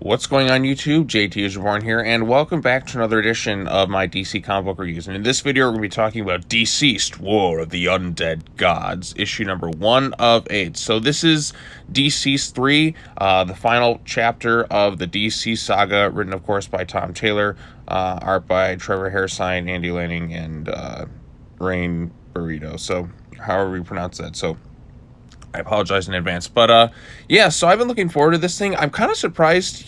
What's going on YouTube? JT is reborn here, and welcome back to another edition of my DC comic book reviews. And in this video, we're going to be talking about DCeased, War of the Undead Gods, issue number 1 of 8. So this is DCeased 3, the final chapter of the DC saga, written, of course, by Tom Taylor, art by Trevor, Hairsine, Andy Lanning, and Rain Burrito. So however we pronounce that. So I apologize in advance, but yeah, so I've been looking forward to this thing. I'm kind of surprised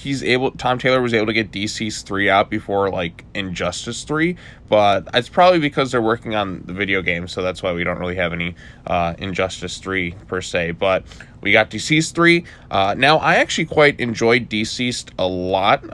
Tom Taylor was able to get DCeased 3 out before, like, Injustice 3, but it's probably because they're working on the video game, so that's why we don't really have any Injustice 3 per se, but we got DCeased 3. Now, I actually quite enjoyed DCeased a lot.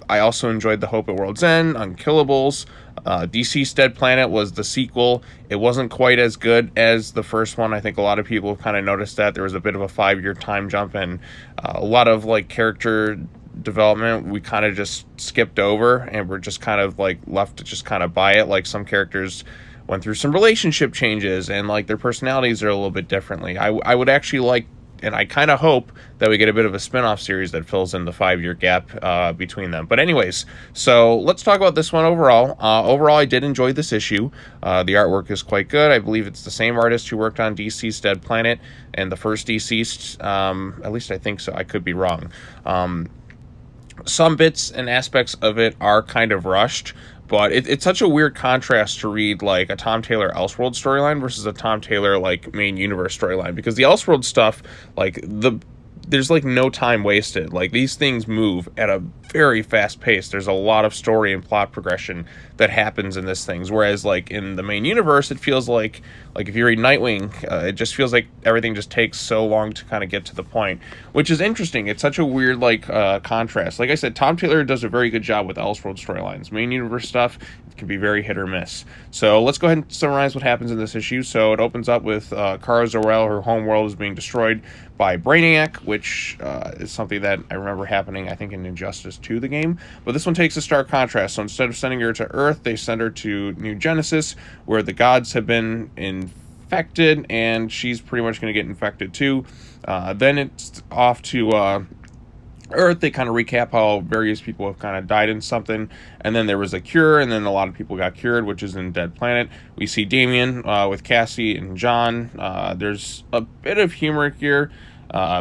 I also enjoyed The Hope at World's End, Unkillables. DCeased Dead Planet was the sequel. It wasn't quite as good as the first one. I think a lot of people have kind of noticed that. There was a bit of a 5-year time jump, and a lot of, like, character development we kind of just skipped over, and we're just kind of, like, left to just kind of buy it. Like, some characters went through some relationship changes, and, like, their personalities are a little bit differently. I would actually like, and I kind of hope that we get a bit of a spin-off series that fills in the 5-year gap between them. But anyways, so let's talk about this one overall. Overall, I did enjoy this issue. The artwork is quite good. I believe it's the same artist who worked on DCeased Dead Planet and the first DCeased. At least I think so. I could be wrong. Some bits and aspects of it are kind of rushed, but it's such a weird contrast to read, like, a Tom Taylor Elseworld storyline versus a Tom Taylor, like, main universe storyline. Because the Elseworld stuff, like, there's, like, no time wasted. Like, these things move at a very fast pace. There's a lot of story and plot progression that happens in this things. Whereas, like, in the main universe, it feels like if you read Nightwing, it just feels like everything just takes so long to kind of get to the point, which is interesting. It's such a weird, like, contrast. Like I said, Tom Taylor does a very good job with Elseworld storylines. Main universe stuff can be very hit or miss. So let's go ahead and summarize what happens in this issue. So it opens up with Kara Zor-El. Her homeworld is being destroyed by Brainiac, which is something that I remember happening, I think, in Injustice 2, the game. But this one takes a stark contrast. So instead of sending her to Earth, they send her to New Genesis, where the gods have been infected, and she's pretty much going to get infected too. Then it's off to Earth. They kind of recap how various people have kind of died in something, and then there was a cure, and then a lot of people got cured, which is in Dead Planet. We see Damian with Cassie and John. There's a bit of humor here.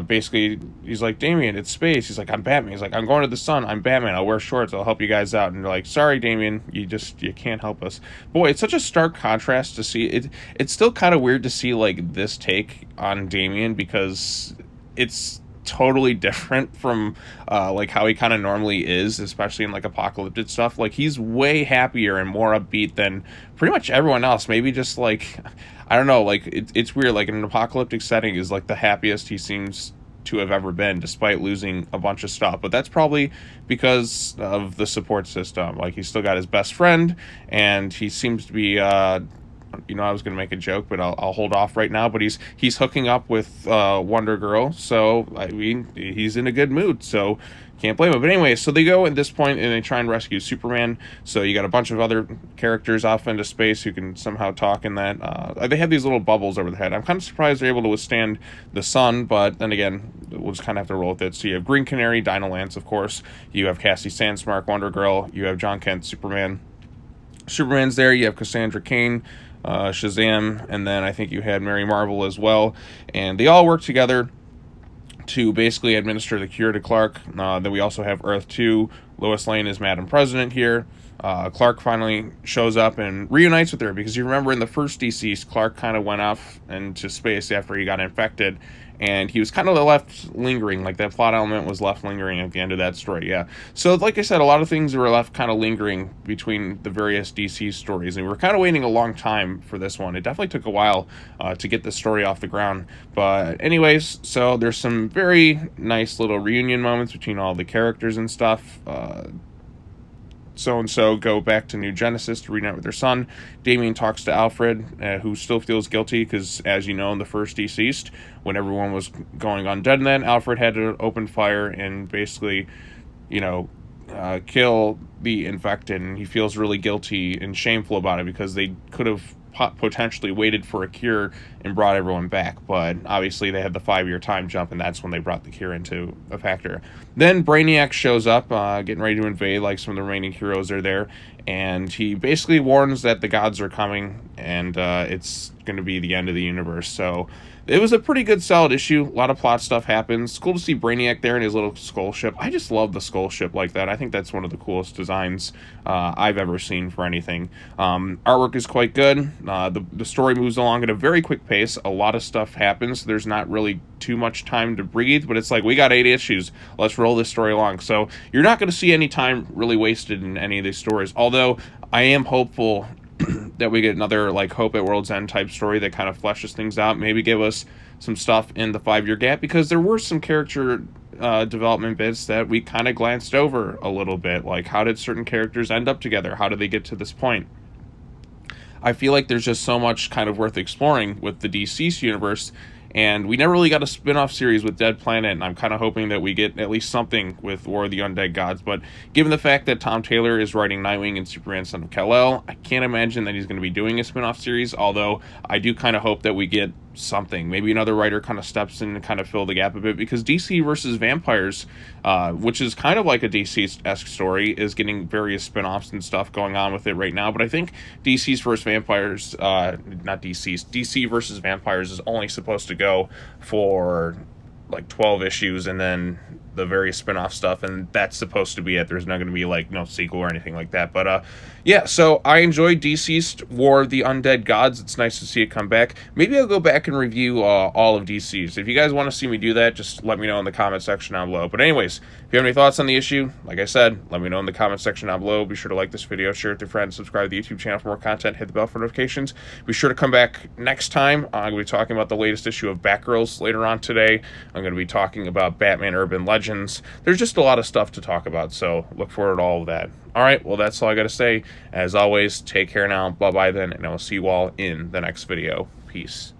Basically, he's like, Damian, it's space. He's like, I'm Batman. He's like, I'm going to the sun. I'm Batman. I'll wear shorts. I'll help you guys out. And they're like, sorry, Damian, you can't help us. Boy, it's such a stark contrast to see it. It's still kind of weird to see, like, this take on Damian, because it's totally different from like how he kind of normally is, especially in, like, apocalyptic stuff. Like, he's way happier and more upbeat than pretty much everyone else. Maybe just, like, I don't know, like, it's weird. Like, in an apocalyptic setting is, like, the happiest he seems to have ever been, despite losing a bunch of stuff. But that's probably because of the support system. Like, he's still got his best friend, and he seems to be I was gonna make a joke, but I'll hold off right now. But he's hooking up with Wonder Girl, so I mean, he's in a good mood, so can't blame him. But anyway, so they go at this point and they try and rescue Superman. So you got a bunch of other characters off into space who can somehow talk in that. They have these little bubbles over their head. I'm kind of surprised they're able to withstand the sun, but then again, we'll just kind of have to roll with it. So you have Green Canary, Dinah Lance, of course. You have Cassie Sandsmark, Wonder Girl. You have John Kent, Superman. Superman's there. You have Cassandra Cain, Shazam, and then I think you had Mary Marvel as well, and they all work together to basically administer the cure to Clark. Then we also have Earth 2. Lois Lane is Madam President here. Clark finally shows up and reunites with her, because you remember in the first DCeased, Clark kind of went off into space after he got infected, and he was kind of left lingering. Like, that plot element was left lingering at the end of that story, yeah. So, like I said, a lot of things were left kind of lingering between the various DC stories, and we were kind of waiting a long time for this one. It definitely took a while to get this story off the ground. But anyways, so there's some very nice little reunion moments between all the characters and stuff. So-and-so go back to New Genesis to reunite with their son. Damian talks to Alfred, who still feels guilty, because, as you know, in the first DCeased, when everyone was going undead, and then Alfred had to open fire and basically, kill the infected, and he feels really guilty and shameful about it, because they could have potentially waited for a cure and brought everyone back. But obviously they had the 5-year time jump, and that's when they brought the cure into a factor. Then Brainiac shows up, getting ready to invade, like some of the remaining heroes are there, and he basically warns that the gods are coming, and it's going to be the end of the universe. So it was a pretty good, solid issue. A lot of plot stuff happens. It's cool to see Brainiac there in his little skull ship. I just love the skull ship like that. I think that's one of the coolest designs I've ever seen for anything. Artwork is quite good. The story moves along at a very quick pace. A lot of stuff happens. There's not really too much time to breathe, but it's like, we got 8 issues. Let's roll this story along. So you're not going to see any time really wasted in any of these stories. Although I am hopeful that we get another like Hope at World's End type story that kind of fleshes things out, maybe give us some stuff in the 5-year gap, because there were some character development bits that we kind of glanced over a little bit, like how did certain characters end up together, how did they get to this point. I feel like there's just so much kind of worth exploring with the DCeased universe, and we never really got a spin-off series with Dead Planet, and I'm kind of hoping that we get at least something with War of the Undead Gods. But given the fact that Tom Taylor is writing Nightwing and Superman Son of Kal-El, I can't imagine that he's going to be doing a spin-off series, although I do kind of hope that we get something. Maybe another writer kind of steps in and kind of fill the gap a bit, because DC versus Vampires, which is kind of like a DCeased-esque story, is getting various spin-offs and stuff going on with it right now. But I think DCeased versus Vampires, not DCeased, DC versus Vampires is only supposed to go for like 12 issues, and then the various spin-off stuff, and that's supposed to be it. There's not going to be like no sequel or anything like that. But yeah, so I enjoyed DCeased War of the Undead Gods. It's nice to see it come back. Maybe I'll go back and review all of DCeased. If you guys want to see me do that, just let me know in the comment section down below. But anyways, if you have any thoughts on the issue, like I said, let me know in the comment section down below. Be sure to like this video, share it with your friends, subscribe to the YouTube channel for more content, hit the bell for notifications. Be sure to come back next time. I'm going to be talking about the latest issue of Batgirls later on today. I'm going to be talking about Batman Urban Legends. There's just a lot of stuff to talk about, so look forward to all of that. All right, well, that's all I got to say. As always, take care now. Bye-bye then, and I will see you all in the next video. Peace.